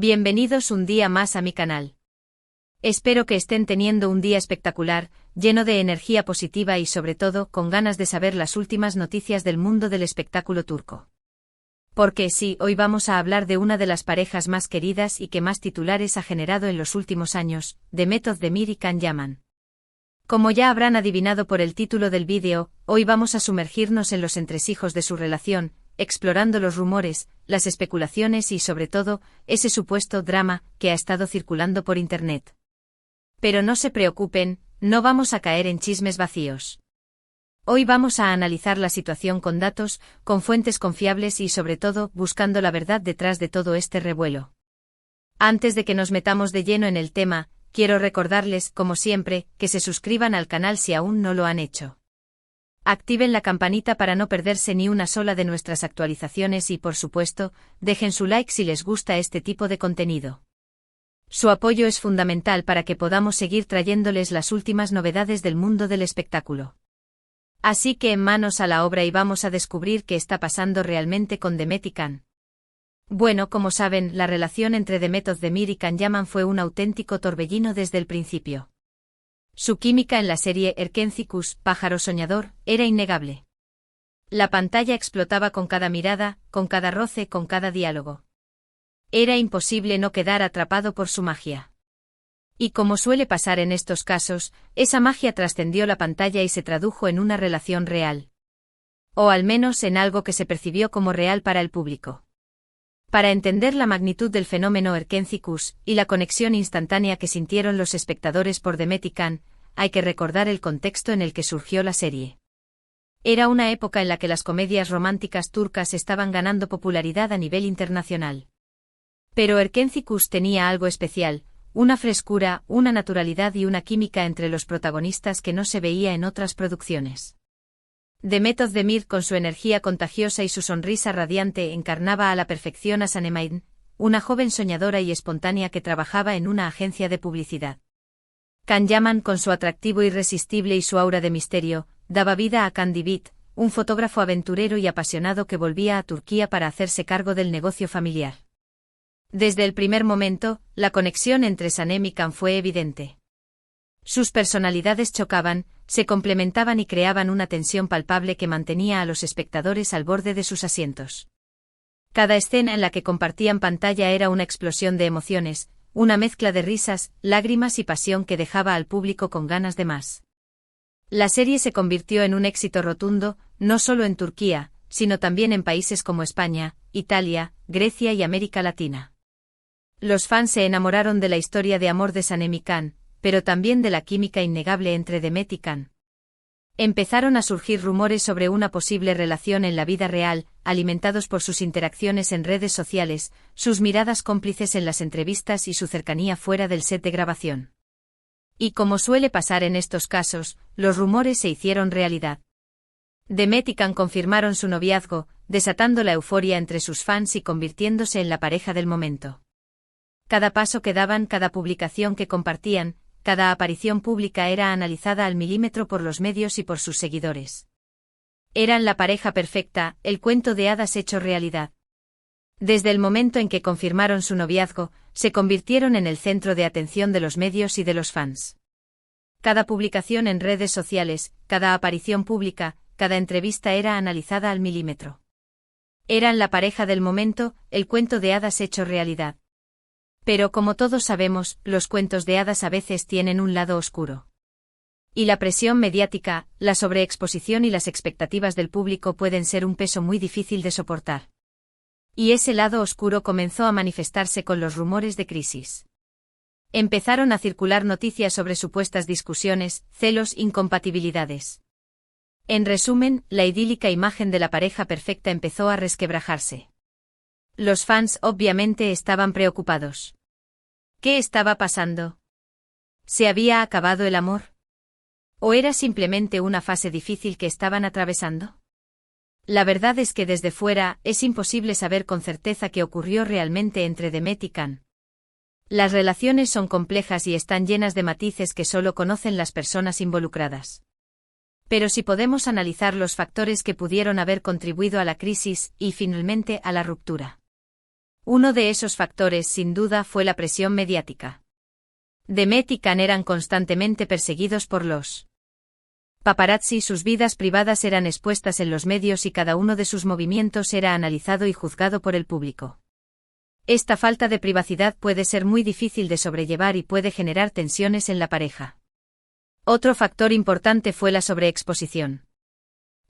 Bienvenidos un día más a mi canal. Espero que estén teniendo un día espectacular, lleno de energía positiva y sobre todo con ganas de saber las últimas noticias del mundo del espectáculo turco. Porque sí, hoy vamos a hablar de una de las parejas más queridas y que más titulares ha generado en los últimos años, Demet Özdemir y Can Yaman. Como ya habrán adivinado por el título del vídeo, hoy vamos a sumergirnos en los entresijos de su relación, explorando los rumores, las especulaciones y sobre todo, ese supuesto drama que ha estado circulando por internet. Pero no se preocupen, no vamos a caer en chismes vacíos. Hoy vamos a analizar la situación con datos, con fuentes confiables y sobre todo, buscando la verdad detrás de todo este revuelo. Antes de que nos metamos de lleno en el tema, quiero recordarles, como siempre, que se suscriban al canal si aún no lo han hecho. Activen la campanita para no perderse ni una sola de nuestras actualizaciones y por supuesto, dejen su like si les gusta este tipo de contenido. Su apoyo es fundamental para que podamos seguir trayéndoles las últimas novedades del mundo del espectáculo. Así que manos a la obra y vamos a descubrir qué está pasando realmente con Demet y Can. Bueno, como saben, la relación entre Demet Özdemir y Can Yaman fue un auténtico torbellino desde el principio. Su química en la serie Erkenci Kuş, Pájaro Soñador, era innegable. La pantalla explotaba con cada mirada, con cada roce, con cada diálogo. Era imposible no quedar atrapado por su magia. Y como suele pasar en estos casos, esa magia trascendió la pantalla y se tradujo en una relación real. O al menos en algo que se percibió como real para el público. Para entender la magnitud del fenómeno Erkenci Kuş y la conexión instantánea que sintieron los espectadores por Demet y Can, hay que recordar el contexto en el que surgió la serie. Era una época en la que las comedias románticas turcas estaban ganando popularidad a nivel internacional. Pero Erkenci Kuş tenía algo especial, una frescura, una naturalidad y una química entre los protagonistas que no se veía en otras producciones. Demet Özdemir con su energía contagiosa y su sonrisa radiante encarnaba a la perfección a Sanem, una joven soñadora y espontánea que trabajaba en una agencia de publicidad. Can Yaman con su atractivo irresistible y su aura de misterio, daba vida a Can Divit, un fotógrafo aventurero y apasionado que volvía a Turquía para hacerse cargo del negocio familiar. Desde el primer momento, la conexión entre Sanem y Can fue evidente. Sus personalidades chocaban, se complementaban y creaban una tensión palpable que mantenía a los espectadores al borde de sus asientos. Cada escena en la que compartían pantalla era una explosión de emociones, una mezcla de risas, lágrimas y pasión que dejaba al público con ganas de más. La serie se convirtió en un éxito rotundo, no solo en Turquía, sino también en países como España, Italia, Grecia y América Latina. Los fans se enamoraron de la historia de amor de Sanem y Can, pero también de la química innegable entre Demet y Can. Empezaron a surgir rumores sobre una posible relación en la vida real, alimentados por sus interacciones en redes sociales, sus miradas cómplices en las entrevistas y su cercanía fuera del set de grabación. Y como suele pasar en estos casos, los rumores se hicieron realidad. Demet y Can confirmaron su noviazgo, desatando la euforia entre sus fans y convirtiéndose en la pareja del momento. Cada paso que daban, cada publicación que compartían, cada aparición pública era analizada al milímetro por los medios y por sus seguidores. Eran la pareja perfecta, el cuento de hadas hecho realidad. Desde el momento en que confirmaron su noviazgo, se convirtieron en el centro de atención de los medios y de los fans. Cada publicación en redes sociales, cada aparición pública, cada entrevista era analizada al milímetro. Eran la pareja del momento, el cuento de hadas hecho realidad. Pero como todos sabemos, los cuentos de hadas a veces tienen un lado oscuro. Y la presión mediática, la sobreexposición y las expectativas del público pueden ser un peso muy difícil de soportar. Y ese lado oscuro comenzó a manifestarse con los rumores de crisis. Empezaron a circular noticias sobre supuestas discusiones, celos, incompatibilidades. En resumen, la idílica imagen de la pareja perfecta empezó a resquebrajarse. Los fans obviamente estaban preocupados. ¿Qué estaba pasando? ¿Se había acabado el amor? ¿O era simplemente una fase difícil que estaban atravesando? La verdad es que desde fuera es imposible saber con certeza qué ocurrió realmente entre Demet y Can. Las relaciones son complejas y están llenas de matices que solo conocen las personas involucradas. Pero si podemos analizar los factores que pudieron haber contribuido a la crisis y finalmente a la ruptura. Uno de esos factores, sin duda, fue la presión mediática. Demet y Can eran constantemente perseguidos por los paparazzi, sus vidas privadas eran expuestas en los medios y cada uno de sus movimientos era analizado y juzgado por el público. Esta falta de privacidad puede ser muy difícil de sobrellevar y puede generar tensiones en la pareja. Otro factor importante fue la sobreexposición.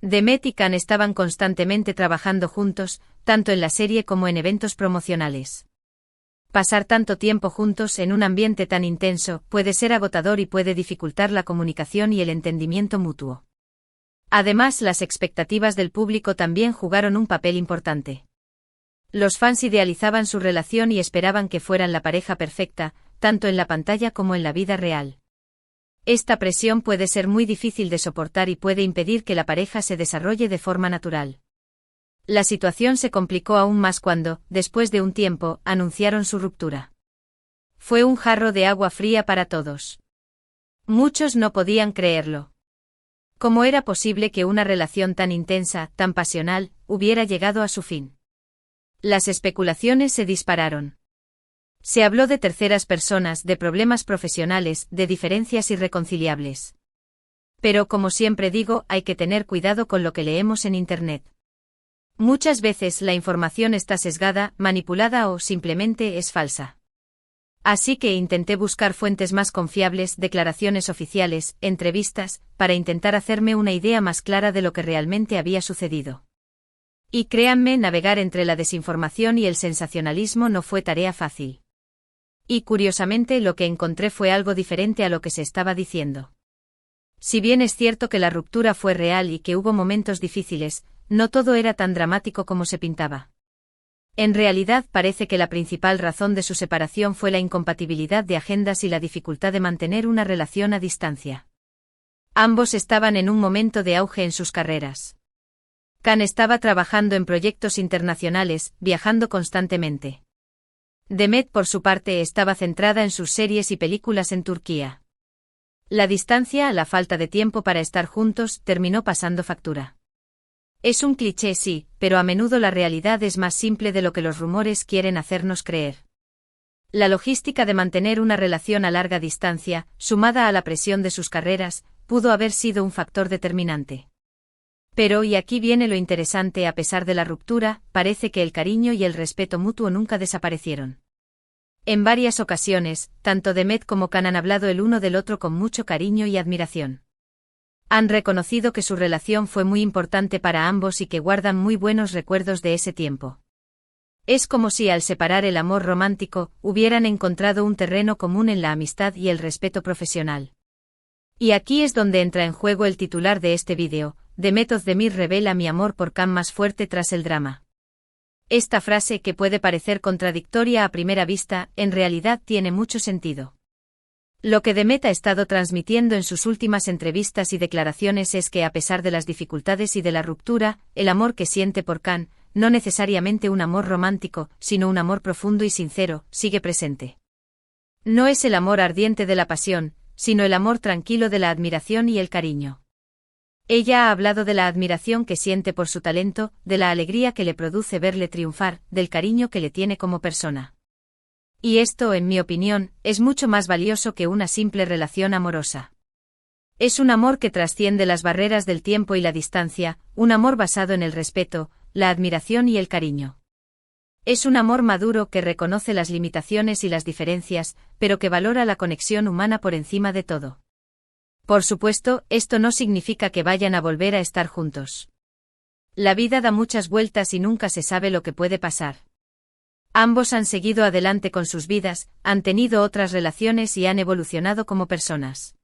Demet y Can estaban constantemente trabajando juntos, tanto en la serie como en eventos promocionales. Pasar tanto tiempo juntos en un ambiente tan intenso puede ser agotador y puede dificultar la comunicación y el entendimiento mutuo. Además, las expectativas del público también jugaron un papel importante. Los fans idealizaban su relación y esperaban que fueran la pareja perfecta, tanto en la pantalla como en la vida real. Esta presión puede ser muy difícil de soportar y puede impedir que la pareja se desarrolle de forma natural. La situación se complicó aún más cuando, después de un tiempo, anunciaron su ruptura. Fue un jarro de agua fría para todos. Muchos no podían creerlo. ¿Cómo era posible que una relación tan intensa, tan pasional, hubiera llegado a su fin? Las especulaciones se dispararon. Se habló de terceras personas, de problemas profesionales, de diferencias irreconciliables. Pero como siempre digo, hay que tener cuidado con lo que leemos en Internet. Muchas veces la información está sesgada, manipulada o simplemente es falsa. Así que intenté buscar fuentes más confiables, declaraciones oficiales, entrevistas, para intentar hacerme una idea más clara de lo que realmente había sucedido. Y créanme, navegar entre la desinformación y el sensacionalismo no fue tarea fácil. Y curiosamente lo que encontré fue algo diferente a lo que se estaba diciendo. Si bien es cierto que la ruptura fue real y que hubo momentos difíciles, no todo era tan dramático como se pintaba. En realidad parece que la principal razón de su separación fue la incompatibilidad de agendas y la dificultad de mantener una relación a distancia. Ambos estaban en un momento de auge en sus carreras. Can estaba trabajando en proyectos internacionales, viajando constantemente. Demet, por su parte, estaba centrada en sus series y películas en Turquía. La distancia, la falta de tiempo para estar juntos, terminó pasando factura. Es un cliché, sí, pero a menudo la realidad es más simple de lo que los rumores quieren hacernos creer. La logística de mantener una relación a larga distancia, sumada a la presión de sus carreras, pudo haber sido un factor determinante. Pero, y aquí viene lo interesante, a pesar de la ruptura, parece que el cariño y el respeto mutuo nunca desaparecieron. En varias ocasiones, tanto Demet como Can han hablado el uno del otro con mucho cariño y admiración. Han reconocido que su relación fue muy importante para ambos y que guardan muy buenos recuerdos de ese tiempo. Es como si al separar el amor romántico, hubieran encontrado un terreno común en la amistad y el respeto profesional. Y aquí es donde entra en juego el titular de este vídeo: Demet Özdemir revela mi amor por Can más fuerte tras el drama. Esta frase, que puede parecer contradictoria a primera vista, en realidad tiene mucho sentido. Lo que Demet ha estado transmitiendo en sus últimas entrevistas y declaraciones es que, a pesar de las dificultades y de la ruptura, el amor que siente por Can, no necesariamente un amor romántico, sino un amor profundo y sincero, sigue presente. No es el amor ardiente de la pasión, sino el amor tranquilo de la admiración y el cariño. Ella ha hablado de la admiración que siente por su talento, de la alegría que le produce verle triunfar, del cariño que le tiene como persona. Y esto, en mi opinión, es mucho más valioso que una simple relación amorosa. Es un amor que trasciende las barreras del tiempo y la distancia, un amor basado en el respeto, la admiración y el cariño. Es un amor maduro que reconoce las limitaciones y las diferencias, pero que valora la conexión humana por encima de todo. Por supuesto, esto no significa que vayan a volver a estar juntos. La vida da muchas vueltas y nunca se sabe lo que puede pasar. Ambos han seguido adelante con sus vidas, han tenido otras relaciones y han evolucionado como personas.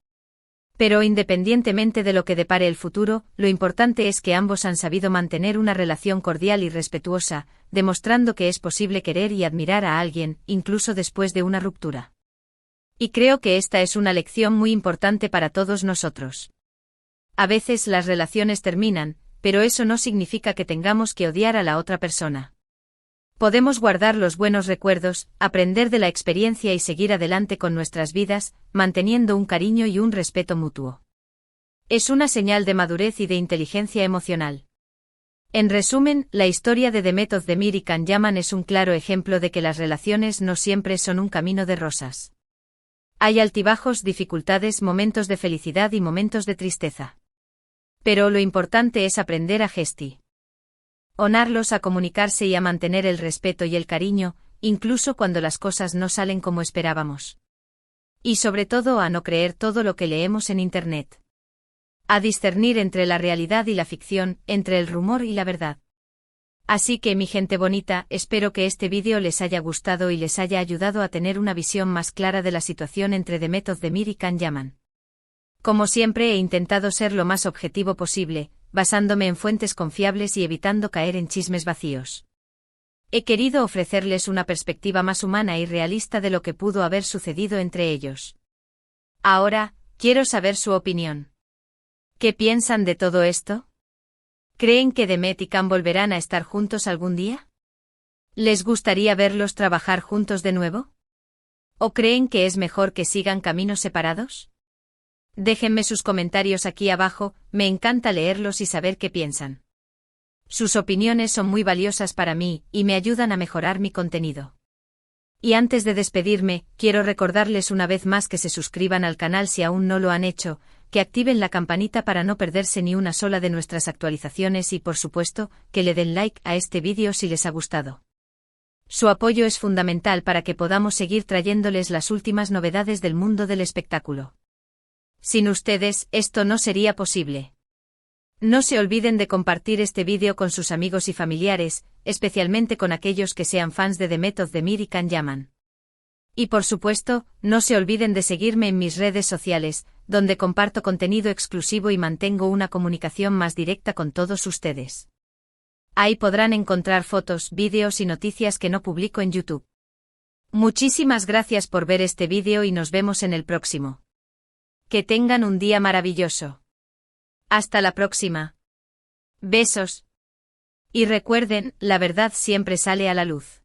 Pero independientemente de lo que depare el futuro, lo importante es que ambos han sabido mantener una relación cordial y respetuosa, demostrando que es posible querer y admirar a alguien, incluso después de una ruptura. Y creo que esta es una lección muy importante para todos nosotros. A veces las relaciones terminan, pero eso no significa que tengamos que odiar a la otra persona. Podemos guardar los buenos recuerdos, aprender de la experiencia y seguir adelante con nuestras vidas, manteniendo un cariño y un respeto mutuo. Es una señal de madurez y de inteligencia emocional. En resumen, la historia de Demet Özdemir y Can Yaman es un claro ejemplo de que las relaciones no siempre son un camino de rosas. Hay altibajos, dificultades, momentos de felicidad y momentos de tristeza. Pero lo importante es aprender a gestionarlos, a comunicarse y a mantener el respeto y el cariño, incluso cuando las cosas no salen como esperábamos. Y sobre todo a no creer todo lo que leemos en Internet. A discernir entre la realidad y la ficción, entre el rumor y la verdad. Así que mi gente bonita, espero que este vídeo les haya gustado y les haya ayudado a tener una visión más clara de la situación entre Demet Özdemir y Can Yaman. Como siempre he intentado ser lo más objetivo posible, basándome en fuentes confiables y evitando caer en chismes vacíos. He querido ofrecerles una perspectiva más humana y realista de lo que pudo haber sucedido entre ellos. Ahora, quiero saber su opinión. ¿Qué piensan de todo esto? ¿Creen que Demet y Can volverán a estar juntos algún día? ¿Les gustaría verlos trabajar juntos de nuevo? ¿O creen que es mejor que sigan caminos separados? Déjenme sus comentarios aquí abajo, me encanta leerlos y saber qué piensan. Sus opiniones son muy valiosas para mí y me ayudan a mejorar mi contenido. Y antes de despedirme, quiero recordarles una vez más que se suscriban al canal si aún no lo han hecho, que activen la campanita para no perderse ni una sola de nuestras actualizaciones y por supuesto, que le den like a este vídeo si les ha gustado. Su apoyo es fundamental para que podamos seguir trayéndoles las últimas novedades del mundo del espectáculo. Sin ustedes, esto no sería posible. No se olviden de compartir este vídeo con sus amigos y familiares, especialmente con aquellos que sean fans de Demet Özdemir y Can Yaman. Y por supuesto, no se olviden de seguirme en mis redes sociales, donde comparto contenido exclusivo y mantengo una comunicación más directa con todos ustedes. Ahí podrán encontrar fotos, vídeos y noticias que no publico en YouTube. Muchísimas gracias por ver este vídeo y nos vemos en el próximo. Que tengan un día maravilloso. Hasta la próxima. Besos. Y recuerden, la verdad siempre sale a la luz.